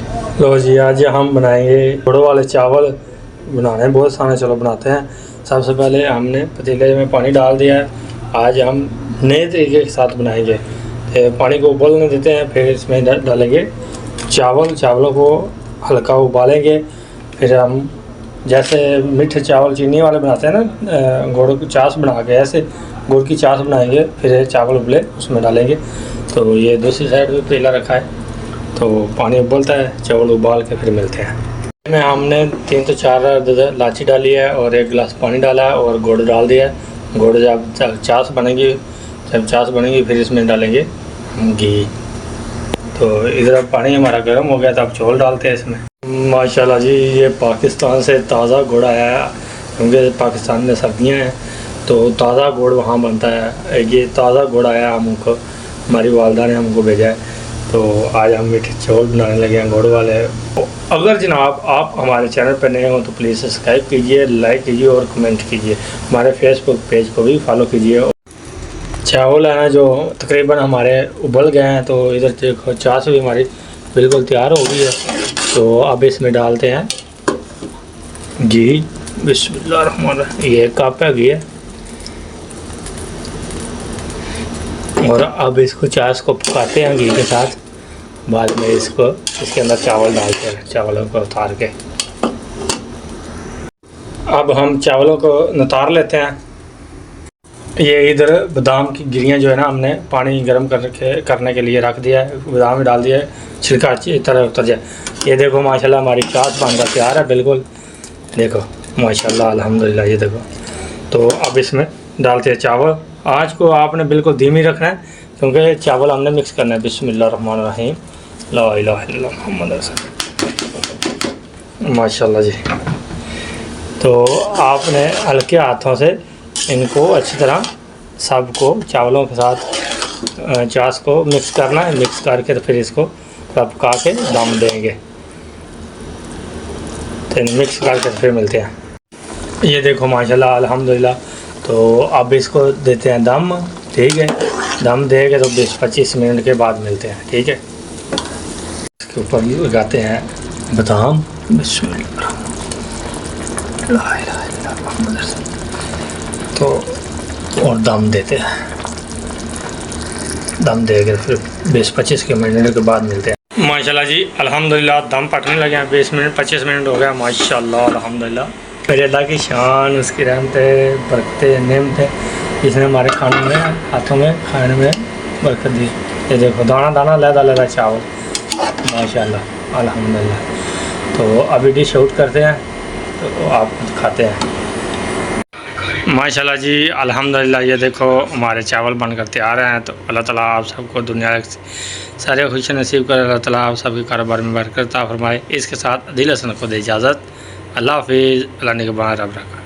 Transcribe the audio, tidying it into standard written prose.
लो जी, आज हम बनाएंगे गुड़ वाले चावल। बनाने बहुत आसान है, चलो बनाते हैं। सबसे पहले हमने पतीले में पानी डाल दिया है। आज हम नए तरीके के साथ बनाएंगे। पानी को उबलने देते हैं, फिर इसमें डालेंगे चावल। चावलों को हल्का उबालेंगे। फिर हम जैसे मीठे चावल चीनी वाले बनाते हैं ना, गुड़ की चाश बना के, ऐसे गुड़ की चाश बनाएंगे। फिर चावल उबले उसमें डालेंगे। तो ये दूसरी साइड भी पतीला रखा है, तो पानी उबलता है, चावल उबाल के फिर मिलते हैं। में हमने 3 से 4 इलायची डाली है और 1 गिलास पानी डाला है और गुड़ डाल दिया है। गुड़ जब चाश बनेगी फिर इसमें डालेंगे घी। तो इधर पानी हमारा गर्म हो गया, तो अब चावल डालते हैं इसमें। माशाल्लाह जी, ये पाकिस्तान से ताज़ा गुड़ आया है, क्योंकि पाकिस्तान में सर्दियाँ हैं तो ताज़ा गुड़ वहाँ बनता है। ये ताज़ा गुड़ आया हमको, हमारी वालदा ने हमको भेजा है। तो आज हम मीठे चावल बनाने लगे हैं गुड़ वाले। अगर जनाब आप हमारे चैनल पर नए हो तो प्लीज़ सब्सक्राइब कीजिए, लाइक कीजिए और कमेंट कीजिए। हमारे फेसबुक पेज को भी फॉलो कीजिए। चावल है ना जो तकरीबन हमारे उबल गए हैं, तो इधर देखो चाश भी हमारी बिल्कुल तैयार हो गई है। तो अब इसमें डालते हैं घी। बिस्मिल्लाह, ये 1 कप है घी है। और अब इसको चाश को पकाते हैं घी के साथ। बाद में इसके अंदर चावल डालते हैं, चावलों को उतार के। अब हम चावलों को उतार लेते हैं। ये इधर बादाम की गिरियाँ जो है ना, हमने पानी गर्म करने के लिए रख दिया है। बादाम में डाल दिया है, छिलका अच्छी तरह उतर जाए। ये देखो माशाल्लाह हमारी चाश बनकर तैयार है बिल्कुल। देखो माशाल्लाह अल्हम्दुलिल्लाह, ये देखो। तो अब इसमें डालते हैं चावल। आँच को आपने बिल्कुल धीमी रखना है, क्योंकि चावल हमने मिक्स करना है। बिस्मिल्लाहिर्रहमानिर्रहीम, ला इलाहा इल्लल्लाह मुहम्मद रसूलुल्लाह। माशाल्लाह जी। तो आपने हल्के हाथों से इनको अच्छी तरह सबको चावलों के साथ चाश को मिक्स करना है। मिक्स करके तो फिर इसको पका के दम देंगे। तो मिक्स करके फिर मिलते हैं। ये देखो माशाल्लाह अल्हम्दुलिल्लाह। तो अब इसको देते हैं दम, ठीक है। दम देंगे तो 20-25 मिनट के बाद मिलते हैं, ठीक है। इसके ऊपर लगाते हैं बादाम। तो और दम देते हैं। दम देंगे फिर 20-25 मिनट के बाद मिलते हैं। माशाल्लाह जी अल्हम्दुलिल्लाह, दम पकने लगे हैं। 20-25 मिनट हो गया माशाल्लाह अल्हम्दुलिल्लाह। मेरे अल्लाह की शान, उसकी रहमत, बरकत, नेमत है, जिसने हमारे खानों में, हाथों में, खाने में बरकत दी। ये देखो दाना दाना लहदा चावल माशाल्लाह अल्हम्दुलिल्लाह। तो अभी डिश आउट करते हैं, तो आप खाते हैं। माशाल्लाह जी अल्हम्दुलिल्लाह। ये देखो हमारे चावल बनकर तैयार हैं। तो अल्लाह ताला आप सबको दुनिया सारे खुशी नसीब कर। अल्लाह ताला आप सबके कारोबार में बरकत अता फरमाए। इसके साथ दिल हसन को दे इजाज़त। अल्लाह हाफिज़। अल्लाह निगहबान रब रखा।